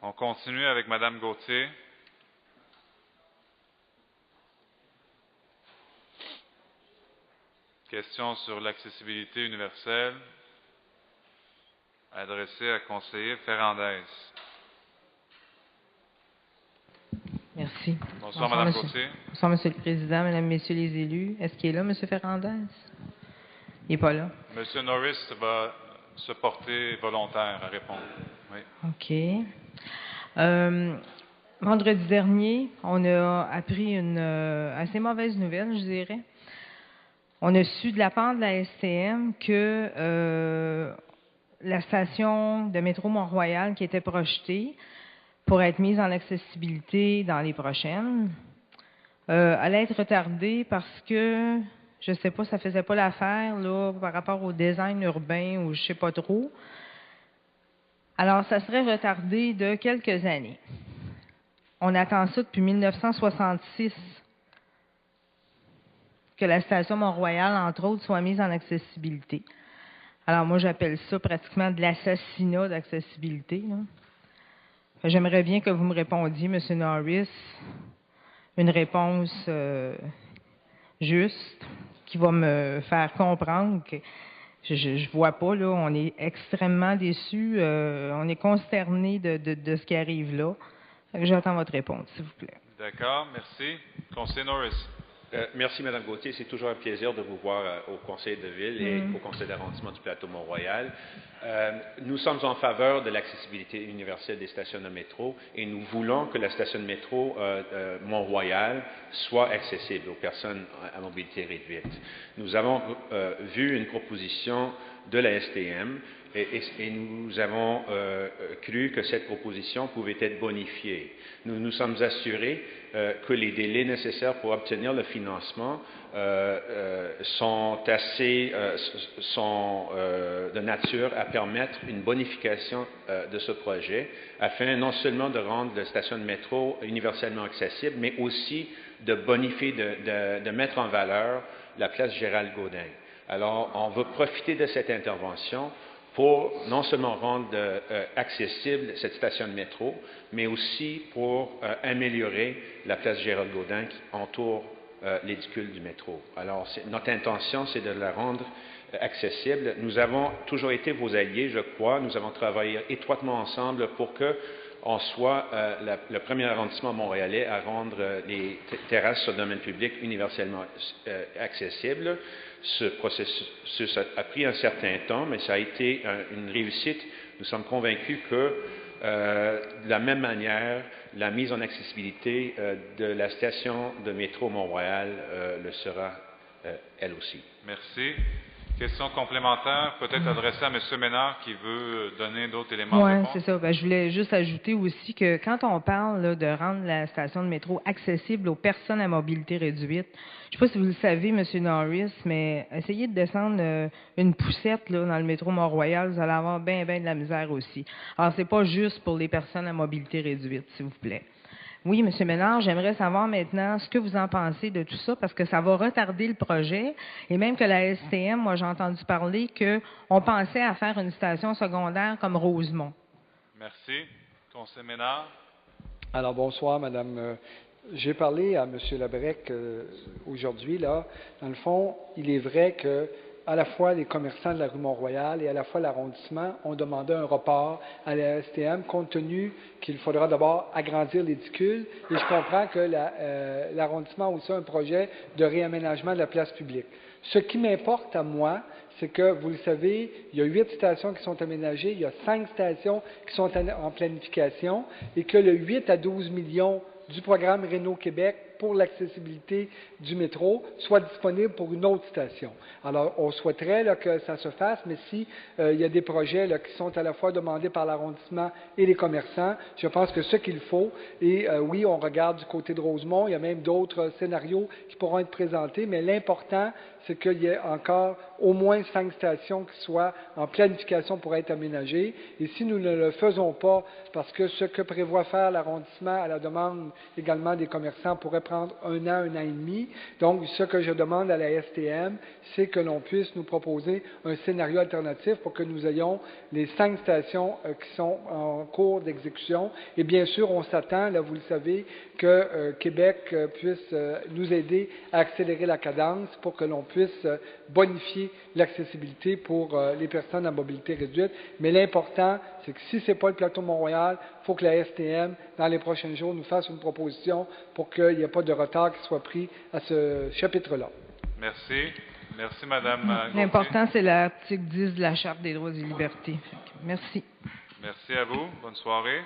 On continue avec Mme Gauthier. Question sur l'accessibilité universelle adressée à conseiller Ferrandez. Merci. Bonsoir, Mme Gauthier. Bonsoir, Monsieur le Président, Mesdames, Messieurs les élus. Est-ce qu'il est là, M. Ferrandez? Il n'est pas là. M. Norris va se porter volontaire à répondre. Oui. OK. Vendredi dernier, on a appris une assez mauvaise nouvelle, je dirais. On a su de la part de la STM que la station de métro Mont-Royal qui était projetée pour être mise en accessibilité dans les prochaines allait être retardée parce que, je ne sais pas, ça ne faisait pas l'affaire là, par rapport au design urbain ou je ne sais pas trop. Alors, ça serait retardé de quelques années. On attend ça depuis 1966, que la station Mont-Royal, entre autres, soit mise en accessibilité. Alors, moi, j'appelle ça pratiquement de l'assassinat d'accessibilité. J'aimerais bien que vous me répondiez, M. Norris, une réponse juste qui va me faire comprendre que je vois pas, là, on est extrêmement déçus, on est consternés de ce qui arrive là. J'attends votre réponse, s'il vous plaît. D'accord, merci. Conseiller Norris. Merci, Mme Gauthier. C'est toujours un plaisir de vous voir au Conseil de ville et au Conseil d'arrondissement du plateau Mont-Royal. Nous sommes en faveur de l'accessibilité universelle des stations de métro et nous voulons que la station de métro Mont-Royal soit accessible aux personnes à mobilité réduite. Nous avons vu une proposition de la STM et nous avons cru que cette proposition pouvait être bonifiée. Nous nous sommes assurés que les délais nécessaires pour obtenir le financement sont de nature à permettre une bonification de ce projet, afin non seulement de rendre la station de métro universellement accessible, mais aussi de bonifier, de mettre en valeur la place Gérald Gaudin. Alors, on veut profiter de cette intervention pour non seulement rendre accessible cette station de métro, mais aussi pour améliorer la place Gérald Gaudin qui entoure l'édicule du métro. Alors, notre intention, c'est de la rendre accessible. Nous avons toujours été vos alliés, je crois. Nous avons travaillé étroitement ensemble pour que on soit le premier arrondissement montréalais à rendre les terrasses sur le domaine public universellement accessibles. Ce processus a pris un certain temps, mais ça a été une réussite. Nous sommes convaincus que, de la même manière, la mise en accessibilité de la station de métro Mont-Royal le sera elle aussi. Merci. Question complémentaire, peut-être adressée à M. Ménard qui veut donner d'autres éléments de Oui, réponse. c'est ça. Ben, je voulais juste ajouter aussi que quand on parle là, de rendre la station de métro accessible aux personnes à mobilité réduite, je ne sais pas si vous le savez, M. Norris, mais essayez de descendre une poussette là, dans le métro Mont-Royal, vous allez avoir bien de la misère aussi. Alors, c'est pas juste pour les personnes à mobilité réduite, s'il vous plaît. Oui, M. Ménard, j'aimerais savoir maintenant ce que vous en pensez de tout ça, parce que ça va retarder le projet. Et même que la STM, moi, j'ai entendu parler qu'on pensait à faire une station secondaire comme Rosemont. Merci. Conseiller Ménard. Alors, bonsoir, Madame. J'ai parlé à M. Labrec aujourd'hui, là. Dans le fond, il est vrai que à la fois les commerçants de la rue Mont-Royal et à la fois l'arrondissement ont demandé un report à la STM, compte tenu qu'il faudra d'abord agrandir l'édicule. Et je comprends que l'arrondissement a aussi un projet de réaménagement de la place publique. Ce qui m'importe à moi, c'est que, vous le savez, il y a 8 stations qui sont aménagées, il y a 5 stations qui sont en planification, et que le 8 à 12 millions du programme Réno-Québec pour l'accessibilité du métro soit disponible pour une autre station. Alors, on souhaiterait là, que ça se fasse, mais si il y a des projets là, qui sont à la fois demandés par l'arrondissement et les commerçants, je pense que ce qu'il faut, et oui, on regarde du côté de Rosemont, il y a même d'autres scénarios qui pourront être présentés, mais l'important, c'est qu'il y ait encore au moins 5 stations qui soient en planification pour être aménagées. Et si nous ne le faisons pas, parce que ce que prévoit faire l'arrondissement à la demande également des commerçants pourrait prendre 1 an et demi. Donc, ce que je demande à la STM, c'est que l'on puisse nous proposer un scénario alternatif pour que nous ayons les 5 stations qui sont en cours d'exécution. Et bien sûr, on s'attend, là, vous le savez, que Québec puisse nous aider à accélérer la cadence pour que l'on puisse bonifier l'accessibilité pour les personnes à mobilité réduite. Mais l'important, c'est que si ce n'est pas le plateau Mont-Royal, il faut que la STM, dans les prochains jours, nous fasse une proposition pour qu'il n'y ait pas de retard qui soit pris à ce chapitre-là. Merci. Merci, Mme Gauthier. L'important, c'est l'article 10 de la Charte des droits et libertés. Merci. Merci à vous. Bonne soirée.